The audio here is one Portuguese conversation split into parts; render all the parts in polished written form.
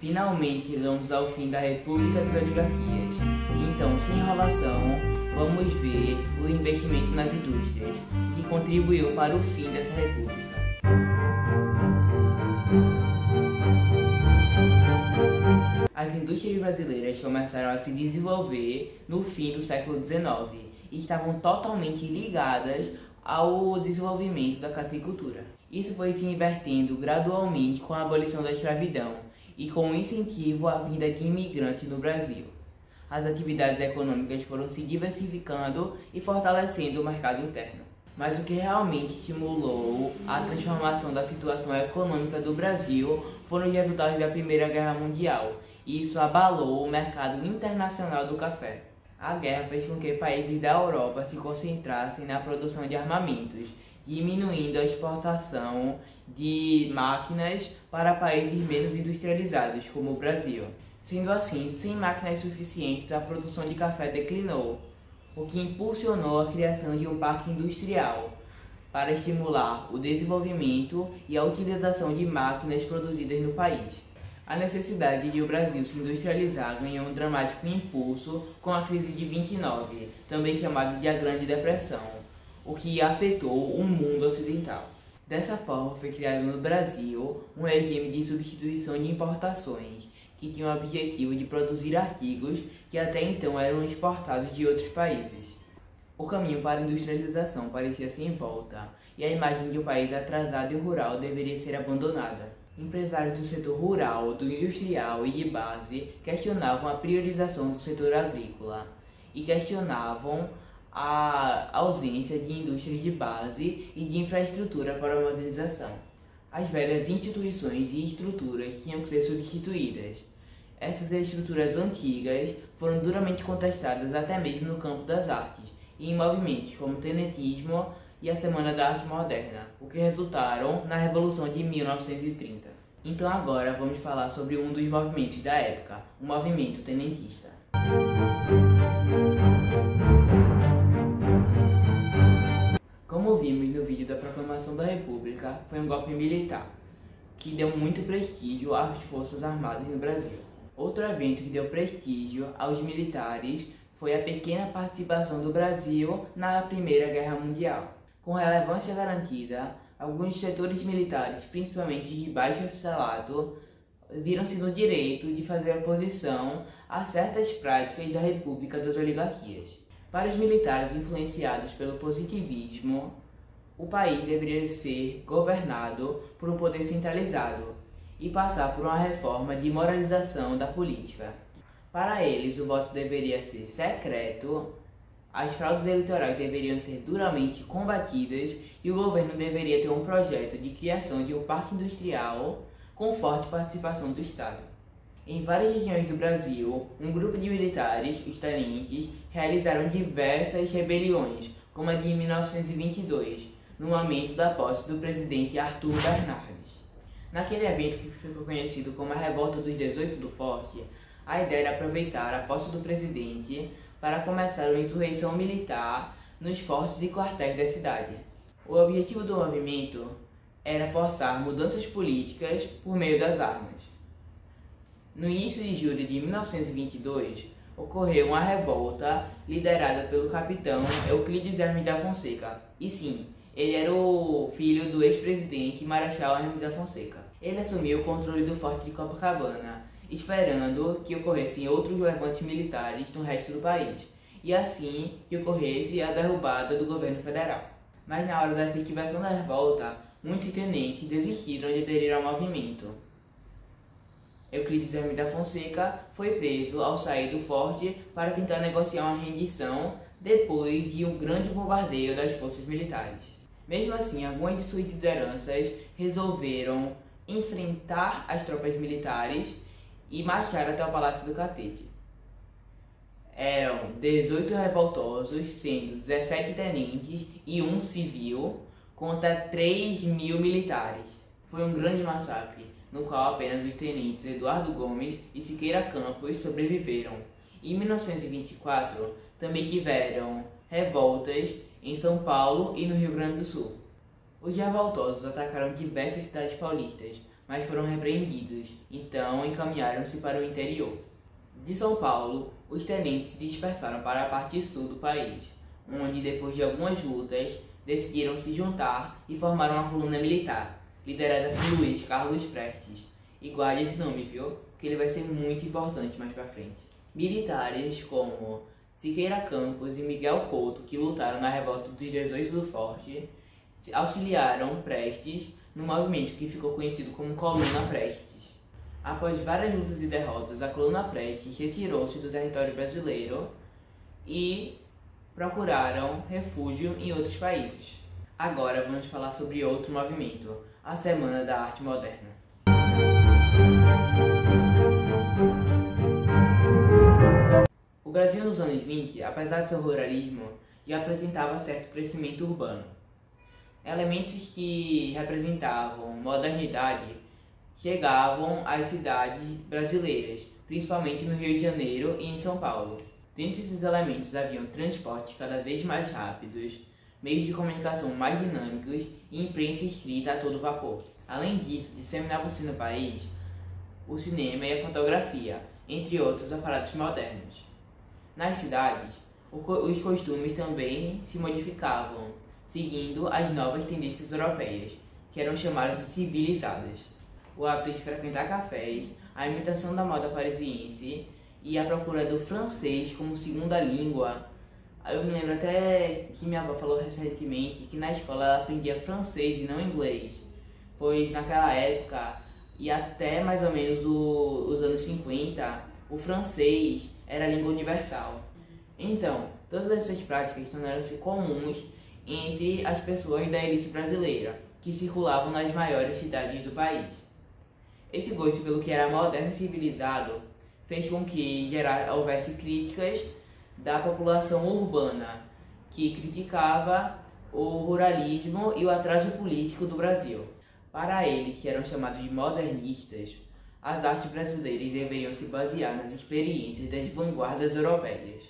Finalmente chegamos ao fim da República das Oligarquias. Então, sem enrolação, vamos ver o investimento nas indústrias, que contribuiu para o fim dessa república. As indústrias brasileiras começaram a se desenvolver no fim do século XIX e estavam totalmente ligadas ao desenvolvimento da cafeicultura. Isso foi se invertendo gradualmente com a abolição da escravidão e com o incentivo à vinda de imigrantes no Brasil. As atividades econômicas foram se diversificando e fortalecendo o mercado interno. Mas o que realmente estimulou a transformação da situação econômica do Brasil foram os resultados da Primeira Guerra Mundial, e isso abalou o mercado internacional do café. A guerra fez com que países da Europa se concentrassem na produção de armamentos, diminuindo a exportação de máquinas para países menos industrializados, como o Brasil. Sendo assim, sem máquinas suficientes, a produção de café declinou, o que impulsionou a criação de um parque industrial para estimular o desenvolvimento e a utilização de máquinas produzidas no país. A necessidade de o Brasil se industrializar ganhou um dramático impulso com a crise de 29, também chamada de a Grande Depressão, o que afetou o mundo ocidental. Dessa forma, foi criado no Brasil um regime de substituição de importações, que tinha o objetivo de produzir artigos que até então eram exportados de outros países. O caminho para a industrialização parecia sem volta, e a imagem de um país atrasado e rural deveria ser abandonada. Empresários do setor rural, do industrial e de base questionavam a priorização do setor agrícola e questionavam a ausência de indústrias de base e de infraestrutura para a modernização. As velhas instituições e estruturas tinham que ser substituídas. Essas estruturas antigas foram duramente contestadas até mesmo no campo das artes e em movimentos como o tenentismo e a Semana da Arte Moderna, o que resultaram na Revolução de 1930. Então agora vamos falar sobre um dos movimentos da época, o movimento tenentista. Como vimos no vídeo da Proclamação da República, foi um golpe militar, que deu muito prestígio às Forças Armadas no Brasil. Outro evento que deu prestígio aos militares foi a pequena participação do Brasil na Primeira Guerra Mundial. Com relevância garantida, alguns setores militares, principalmente de baixo oficialato, viram-se no direito de fazer oposição a certas práticas da República das Oligarquias. Para os militares influenciados pelo positivismo, o país deveria ser governado por um poder centralizado e passar por uma reforma de moralização da política. Para eles, o voto deveria ser secreto, as fraudes eleitorais deveriam ser duramente combatidas e o governo deveria ter um projeto de criação de um parque industrial com forte participação do Estado. Em várias regiões do Brasil, um grupo de militares, os tenentes, realizaram diversas rebeliões, como a de 1922, no momento da posse do presidente Arthur Bernardes. Naquele evento que ficou conhecido como a Revolta dos 18 do Forte, a ideia era aproveitar a posse do presidente para começar uma insurreição militar nos fortes e quartéis da cidade. O objetivo do movimento era forçar mudanças políticas por meio das armas. No início de julho de 1922, ocorreu uma revolta liderada pelo capitão Euclides Hermes da Fonseca. E sim, ele era o filho do ex-presidente Marechal Hermes da Fonseca. Ele assumiu o controle do Forte de Copacabana, esperando que ocorressem outros levantes militares no resto do país, e assim que ocorresse a derrubada do governo federal. Mas na hora da efetivação da revolta, muitos tenentes desistiram de aderir ao movimento. Euclides Hermes da Fonseca foi preso ao sair do forte para tentar negociar uma rendição depois de um grande bombardeio das forças militares. Mesmo assim, algumas de suas lideranças resolveram enfrentar as tropas militares e marchar até o Palácio do Catete. Eram 18 revoltosos, sendo 17 tenentes e um civil, contra 3.000 militares. Foi um grande massacre, no qual apenas os tenentes Eduardo Gomes e Siqueira Campos sobreviveram. Em 1924, também tiveram revoltas em São Paulo e no Rio Grande do Sul. Os revoltosos atacaram diversas cidades paulistas, mas foram repreendidos, então encaminharam-se para o interior. De São Paulo, os tenentes se dispersaram para a parte sul do país, onde, depois de algumas lutas, decidiram se juntar e formaram uma coluna militar, liderada por Luiz Carlos Prestes. E guarde esse nome, viu? Porque ele vai ser muito importante mais pra frente. Militares como Siqueira Campos e Miguel Couto, que lutaram na revolta dos 18 do Forte, auxiliaram Prestes no movimento que ficou conhecido como Coluna Prestes. Após várias lutas e derrotas, a Coluna Prestes retirou-se do território brasileiro e procuraram refúgio em outros países. Agora vamos falar sobre outro movimento, a Semana da Arte Moderna. O Brasil nos anos 20, apesar de seu ruralismo, já apresentava certo crescimento urbano. Elementos que representavam modernidade chegavam às cidades brasileiras, principalmente no Rio de Janeiro e em São Paulo. Dentre esses elementos haviam transportes cada vez mais rápidos, meios de comunicação mais dinâmicos e imprensa escrita a todo vapor. Além disso, disseminavam-se no país o cinema e a fotografia, entre outros aparatos modernos. Nas cidades, os costumes também se modificavam, seguindo as novas tendências europeias, que eram chamadas de civilizadas. O hábito de frequentar cafés, a imitação da moda parisiense e a procura do francês como segunda língua. Eu me lembro até que minha avó falou recentemente que na escola ela aprendia francês e não inglês, pois naquela época e até mais ou menos os anos 50, o francês era a língua universal. Então, todas essas práticas tornaram-se comuns entre as pessoas da elite brasileira, que circulavam nas maiores cidades do país. Esse gosto pelo que era moderno e civilizado fez com que houvesse críticas da população urbana, que criticava o ruralismo e o atraso político do Brasil. Para eles, que eram chamados de modernistas, as artes brasileiras deveriam se basear nas experiências das vanguardas europeias.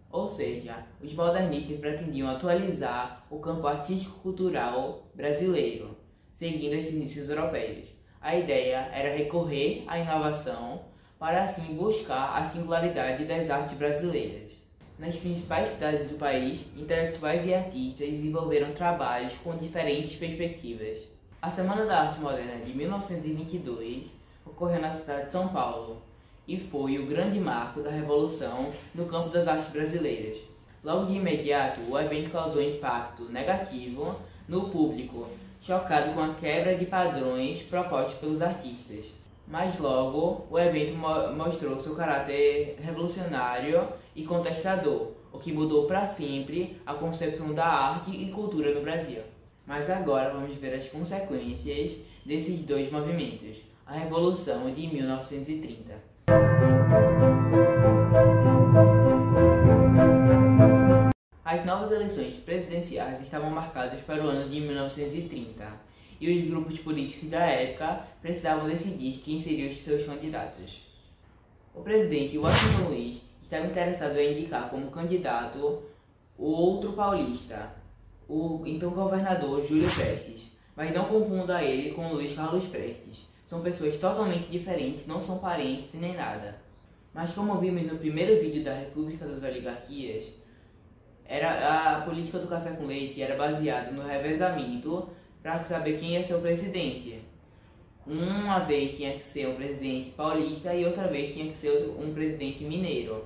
Ou seja, os modernistas pretendiam atualizar o campo artístico-cultural brasileiro, seguindo as tendências europeias. A ideia era recorrer à inovação para assim buscar a singularidade das artes brasileiras. Nas principais cidades do país, intelectuais e artistas desenvolveram trabalhos com diferentes perspectivas. A Semana da Arte Moderna de 1922 ocorreu na cidade de São Paulo e foi o grande marco da revolução no campo das artes brasileiras. Logo de imediato, o evento causou impacto negativo no público, chocado com a quebra de padrões propostos pelos artistas. Mas logo, o evento mostrou seu caráter revolucionário e contestador, o que mudou para sempre a concepção da arte e cultura no Brasil. Mas agora vamos ver as consequências desses dois movimentos, a Revolução de 1930. As novas eleições presidenciais estavam marcadas para o ano de 1930 e os grupos políticos da época precisavam decidir quem seriam os seus candidatos. O presidente Washington Luiz estava interessado em indicar como candidato o outro paulista, o então governador Júlio Prestes, mas não confunda ele com Luiz Carlos Prestes. São pessoas totalmente diferentes, não são parentes nem nada. Mas como vimos no primeiro vídeo da República das Oligarquias, a política do café com leite era baseada no revezamento para saber quem ia ser o presidente. Uma vez tinha que ser um presidente paulista e outra vez tinha que ser um presidente mineiro.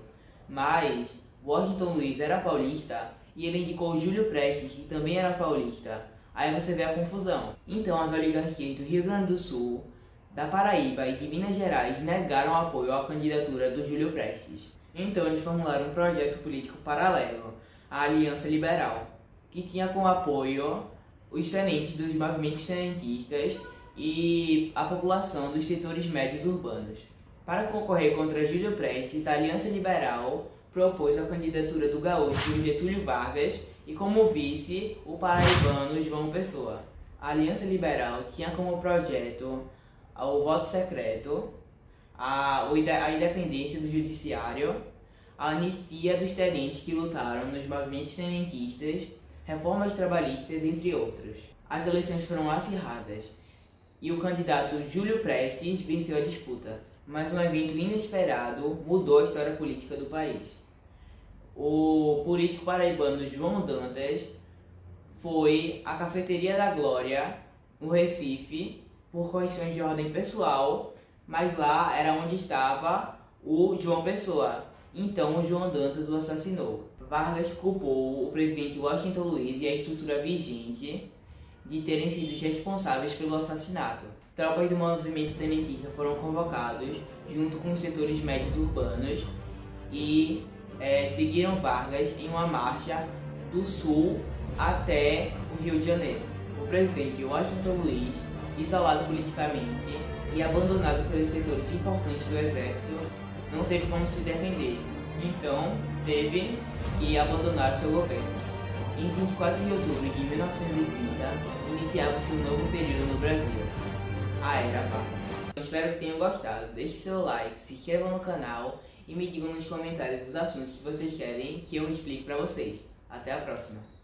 Mas Washington Luiz era paulista e ele indicou Júlio Prestes, que também era paulista. Aí você vê a confusão. Então as oligarquias do Rio Grande do Sul, da Paraíba e de Minas Gerais negaram apoio à candidatura do Júlio Prestes. Então eles formularam um projeto político paralelo, a Aliança Liberal, que tinha como apoio os tenentes dos movimentos tenentistas e a população dos setores médios urbanos. Para concorrer contra Júlio Prestes, a Aliança Liberal propôs a candidatura do gaúcho Getúlio Vargas e como vice o paraibano João Pessoa. A Aliança Liberal tinha como projeto o voto secreto, a independência do judiciário, a anistia dos tenentes que lutaram nos movimentos tenentistas, reformas trabalhistas, entre outros. As eleições foram acirradas e o candidato Júlio Prestes venceu a disputa. Mas um evento inesperado mudou a história política do país. O político paraibano João Dantas foi à Cafeteria da Glória, no Recife, por questões de ordem pessoal, mas lá era onde estava o João Pessoa. Então o João Dantas o assassinou. Vargas culpou o presidente Washington Luiz e a estrutura vigente de terem sido os responsáveis pelo assassinato. Tropas do movimento tenentista foram convocados junto com os setores médios urbanos e seguiram Vargas em uma marcha do sul até o Rio de Janeiro. O presidente Washington Luiz, isolado politicamente e abandonado pelos setores importantes do exército, não teve como se defender, então teve que abandonar seu governo. Em 24 de outubro de 1930, iniciava-se um novo período no Brasil, a Era Vargas. Espero que tenham gostado, deixe seu like, se inscrevam no canal e me digam nos comentários os assuntos que vocês querem que eu explique para vocês. Até a próxima!